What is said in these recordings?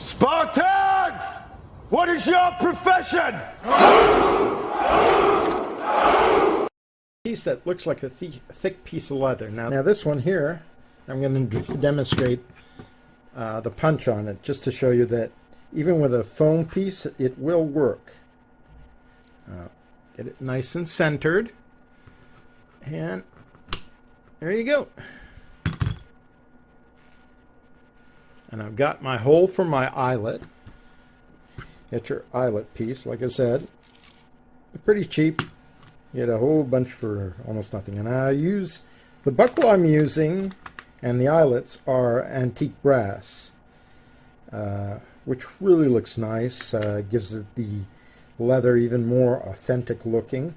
Spartans! What is your profession? Piece that looks like a thick piece of leather. Now this one here, I'm going to demonstrate the punch on it, just to show you that even with a foam piece, it will work. Get it nice and centered, and there you go. And I've got my hole for my eyelet. Get your eyelet piece, like I said, pretty cheap. You get a whole bunch for almost nothing. And I use, the buckle I'm using and the eyelets are antique brass, which really looks nice. Gives it the leather even more authentic looking.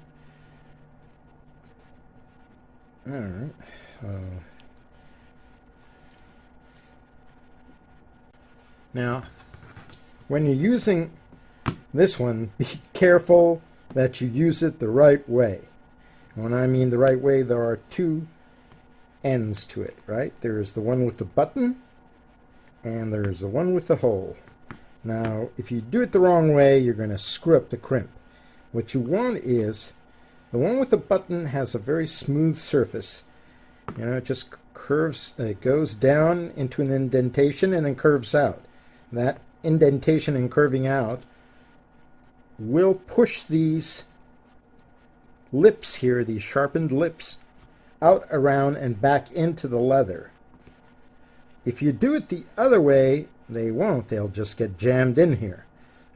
Alright. Now, when you're using this one, be careful that you use it the right way. And when I mean the right way, there are two ends to it, right? There's the one with the button, and there's the one with the hole. Now, if you do it the wrong way, you're going to screw up the crimp. What you want is, the one with the button has a very smooth surface. You know, it just curves, it goes down into an indentation and then curves out. That indentation and curving out will push these lips here, these sharpened lips, out, around, and back into the leather. If you do it the other way, they won't. They'll just get jammed in here.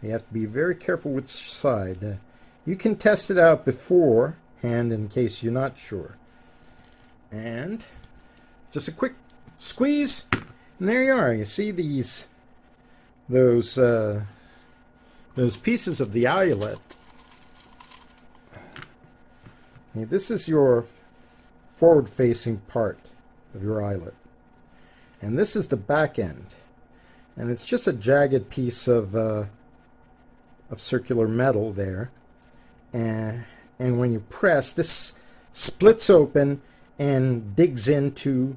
You have to be very careful which side. You can test it out beforehand in case you're not sure. And just a quick squeeze, and there you are. You see those pieces of the eyelet. This is your forward-facing part of your eyelet, and this is the back end, and it's just a jagged piece of circular metal there, and when you press, this splits open and digs into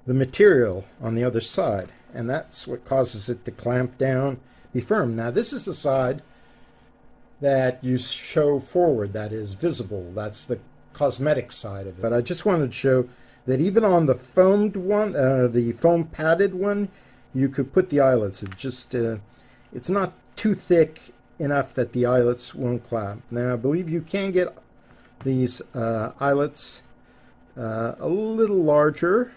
the material on the other side, and that's what causes it to clamp down, be firm. Now this is the side that you show forward, that is visible. That's the cosmetic side of it. But I just wanted to show that even on the foamed one, the foam padded one, you could put the eyelets. It just it's not too thick enough that the eyelets won't clamp. Now I believe you can get these eyelets a little larger,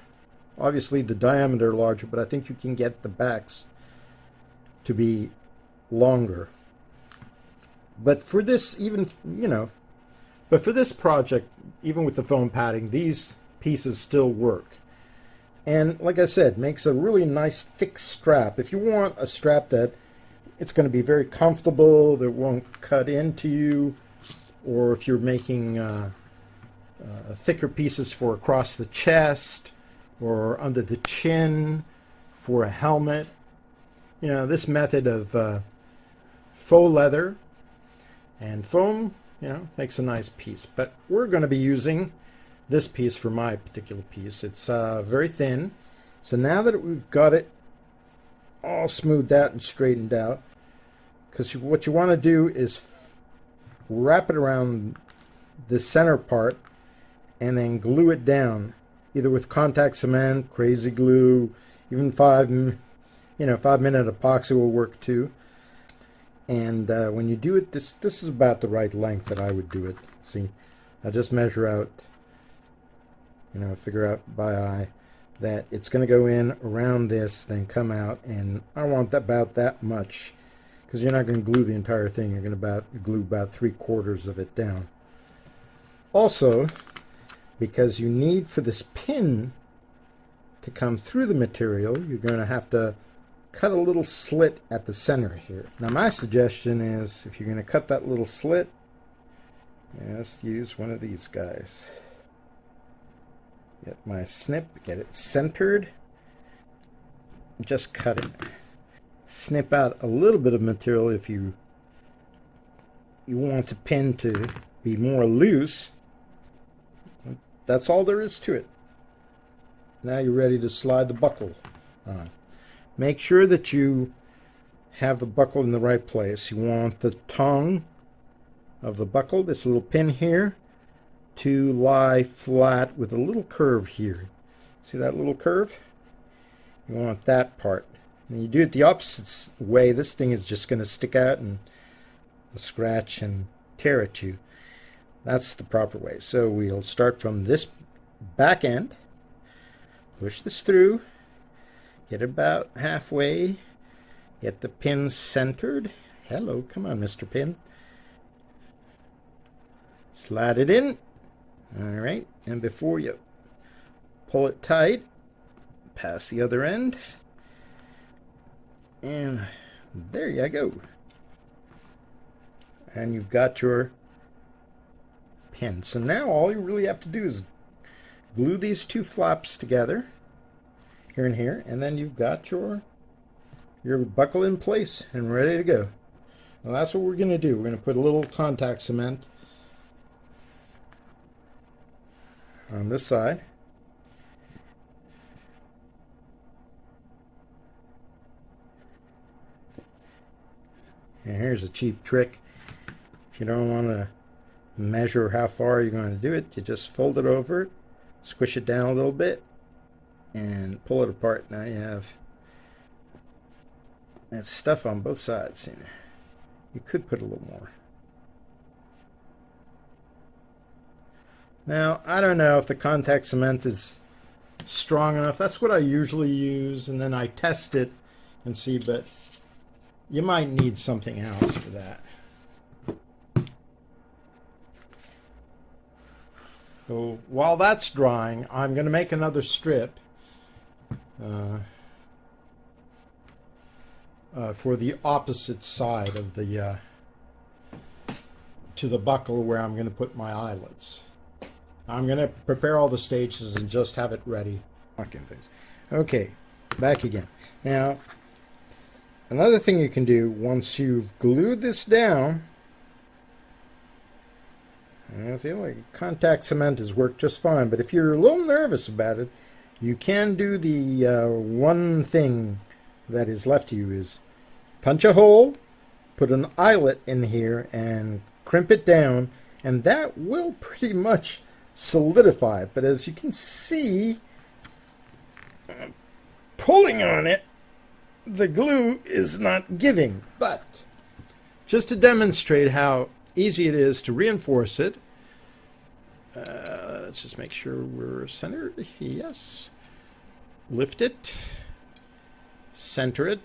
obviously the diameter larger, but I think you can get the backs to be longer. But for this, even, you know, but for this project, even with the foam padding, these pieces still work. And like I said, makes a really nice thick strap. If you want a strap that it's going to be very comfortable, that won't cut into you, or if you're making thicker pieces for across the chest or under the chin for a helmet, you know, this method of faux leather and foam, you know, makes a nice piece. But we're going to be using this piece for my particular piece. It's very thin. So now that we've got it all smoothed out and straightened out, because what you want to do is wrap it around the center part and then glue it down, either with contact cement, crazy glue, even 5-minute epoxy will work too. And when you do it, this is about the right length that I would do it. See, I just measure out, you know, figure out by eye that it's going to go in around this, then come out, and I want about that much, because you're not going to glue the entire thing. You're going to glue about 3/4 of it down. Also, because you need for this pin to come through the material, you're going to have to cut a little slit at the center here. Now my suggestion is, if you're going to cut that little slit, just use one of these guys. Get my snip, get it centered, just cut it. Snip out a little bit of material if you want the pin to be more loose. That's all there is to it. Now you're ready to slide the buckle on. Make sure that you have the buckle in the right place. You want the tongue of the buckle, this little pin here, to lie flat with a little curve here. See that little curve? You want that part. When you do it the opposite way, this thing is just going to stick out and scratch and tear at you. That's the proper way. So we'll start from this back end, push this through, get about halfway, get the pin centered. Hello, come on, Mr. Pin. Slide it in. All right, and before you pull it tight, pass the other end, and there you go. And you've got your pin. So now all you really have to do is glue these two flaps together, here and here, and then you've got your buckle in place and ready to go. Well, that's what we're going to do. We're going to put a little contact cement on this side. And here's a cheap trick. If you don't want to measure how far you're going to do it, you just fold it over, squish it down a little bit, and pull it apart. Now you have that stuff on both sides. You could put a little more. Now, I don't know if the contact cement is strong enough. That's what I usually use, and then I test it and see, but you might need something else for that. So while that's drying, I'm going to make another strip for the opposite side of the to the buckle where I'm going to put my eyelets. I'm going to prepare all the stages and just have it ready. Okay, back again. Now, another thing you can do once you've glued this down, see, like contact cement has worked just fine, but if you're a little nervous about it, you can do the one thing that is left to you is punch a hole, put an eyelet in here, and crimp it down, and that will pretty much solidify it. But as you can see, pulling on it, the glue is not giving. But just to demonstrate how easy it is to reinforce it, let's just make sure we're centered. Yes. Lift it, center it,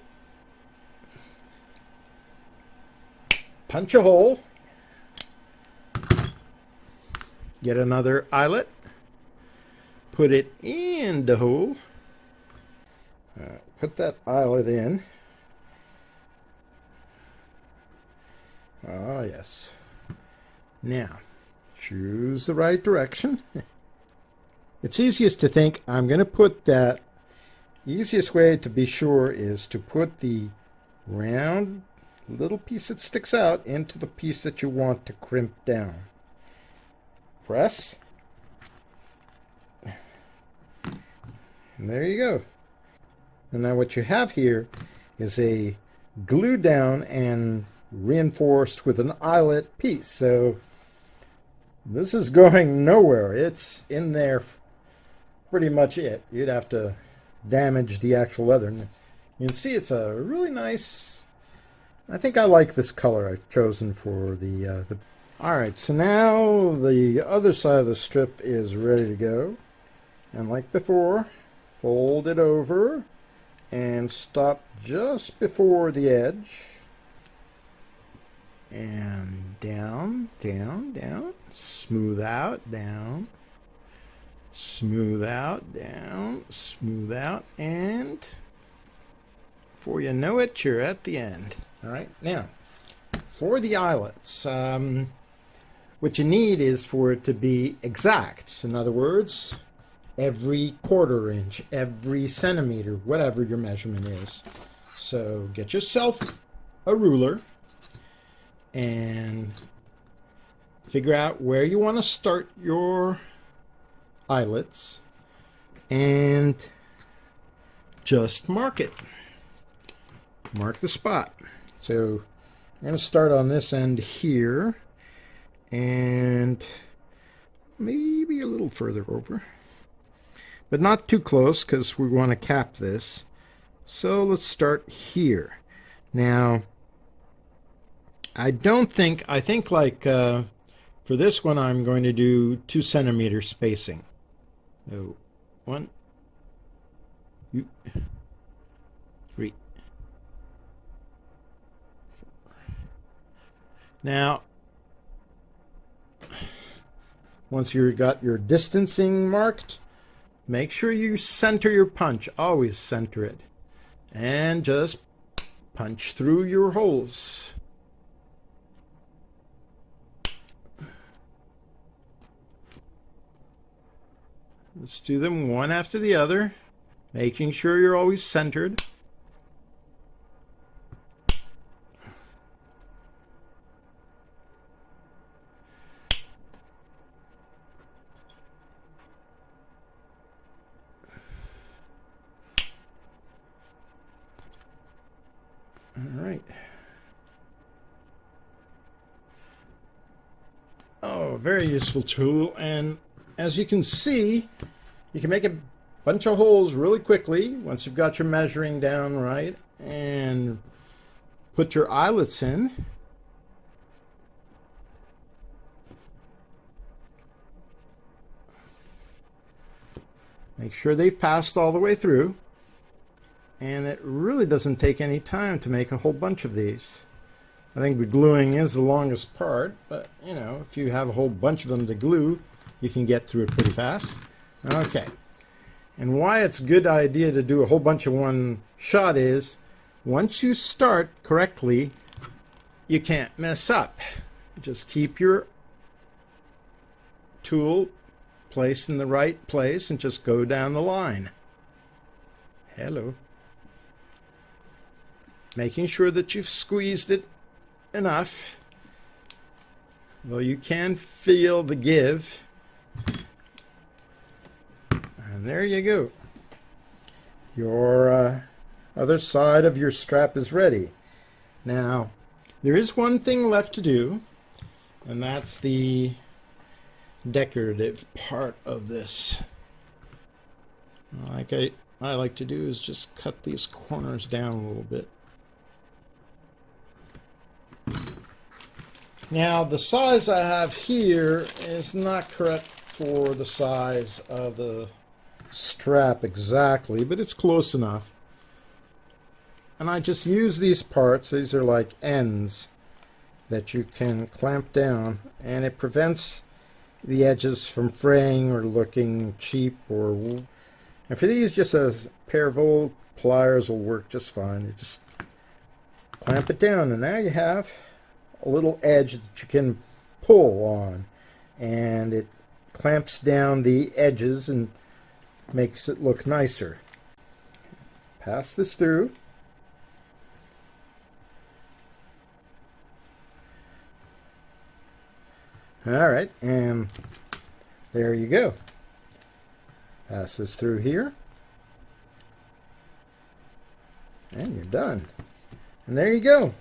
punch a hole, get another eyelet, put it in the hole, put that eyelet in. Ah, yes. Now, choose the right direction. It's easiest to think I'm going to put that. Easiest way to be sure is to put the round little piece that sticks out into the piece that you want to crimp down. Press. And there you go. And now what you have here is a glued down and reinforced with an eyelet piece. So this is going nowhere. It's in there, pretty much it. You'd have to damage the actual leather. You can see it's a really nice, I think I like this color I've chosen for the Alright, so now the other side of the strip is ready to go. And like before, fold it over and stop just before the edge. And down, down, down, smooth out, down, smooth out, down, smooth out, and before you know it, you're at the end. All right, now for the eyelets, what you need is for it to be exact. In other words, every quarter inch, every centimeter, whatever your measurement is. So get yourself a ruler and figure out where you want to start your eyelets and just mark it. mark the spot. So I'm going to start on this end here and maybe a little further over, but not too close because we want to cap this. So let's start here. Now, I think like for this one I'm going to do 2 centimeter spacing. So 1, 2, 3, 4. Now, once you've got your distancing marked, make sure you center your punch. Always center it. And just punch through your holes. Let's do them one after the other, making sure you're always centered. All right. Oh, very useful tool. And as you can see, you can make a bunch of holes really quickly once you've got your measuring down right, and put your eyelets in. Make sure they've passed all the way through. And it really doesn't take any time to make a whole bunch of these. I think the gluing is the longest part, but you know, if you have a whole bunch of them to glue, you can get through it pretty fast. Okay. And why it's a good idea to do a whole bunch of one shot is, once you start correctly, you can't mess up. Just keep your tool placed in the right place and just go down the line. Hello. Making sure that you've squeezed it enough, though you can feel the give. And there you go. Your other side of your strap is ready. Now, there is one thing left to do, and that's the decorative part of this. Like I like to do is just cut these corners down a little bit. Now, the size I have here is not correct for the size of the strap exactly, but it's close enough. And I just use these parts. These are like ends that you can clamp down, and it prevents the edges from fraying or looking cheap. And for these, just a pair of old pliers will work just fine. You just clamp it down, and now you have a little edge that you can pull on, and it clamps down the edges and makes it look nicer. Pass this through. All right, and there you go. Pass this through here, and you're done. And there you go.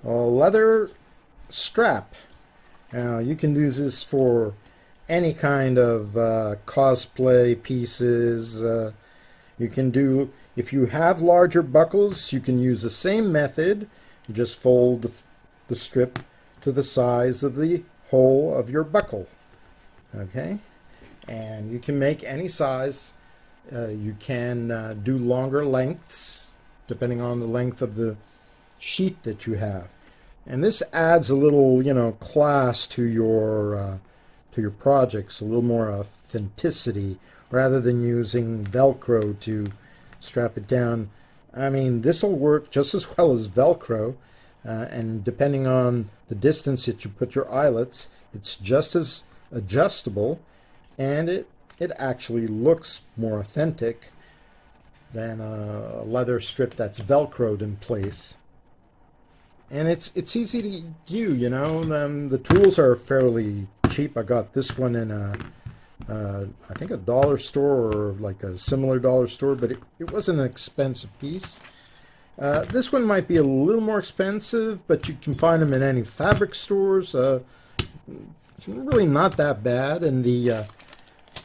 A leather strap. Now you can use this for any kind of cosplay pieces. You can do, if you have larger buckles, you can use the same method. You just fold the strip to the size of the hole of your buckle. Okay, and you can make any size. You can do longer lengths depending on the length of the sheet that you have. And this adds a little, class to your projects, a little more authenticity, rather than using Velcro to strap it down. I mean, this will work just as well as Velcro, and depending on the distance that you put your eyelets, it's just as adjustable, and it actually looks more authentic than a leather strip that's Velcroed in place. And it's easy to do, the tools are fairly cheap. I got this one in I think a dollar store, or like a similar dollar store, but it wasn't an expensive piece. This one might be a little more expensive, but you can find them in any fabric stores. It's really not that bad. And the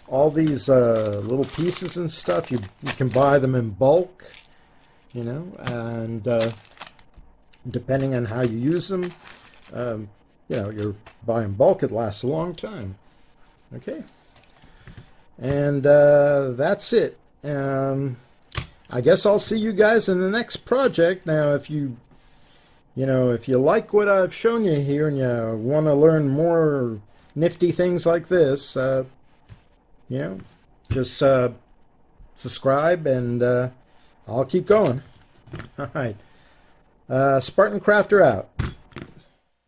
all these little pieces and stuff, you can buy them in bulk, you know, and depending on how you use them, you know, you're buying bulk, it lasts a long time. Okay, and that's it. I guess I'll see you guys in the next project. Now, if you like what I've shown you here and you want to learn more nifty things like this, you know, just subscribe and I'll keep going. All right. Spartan Crafter out.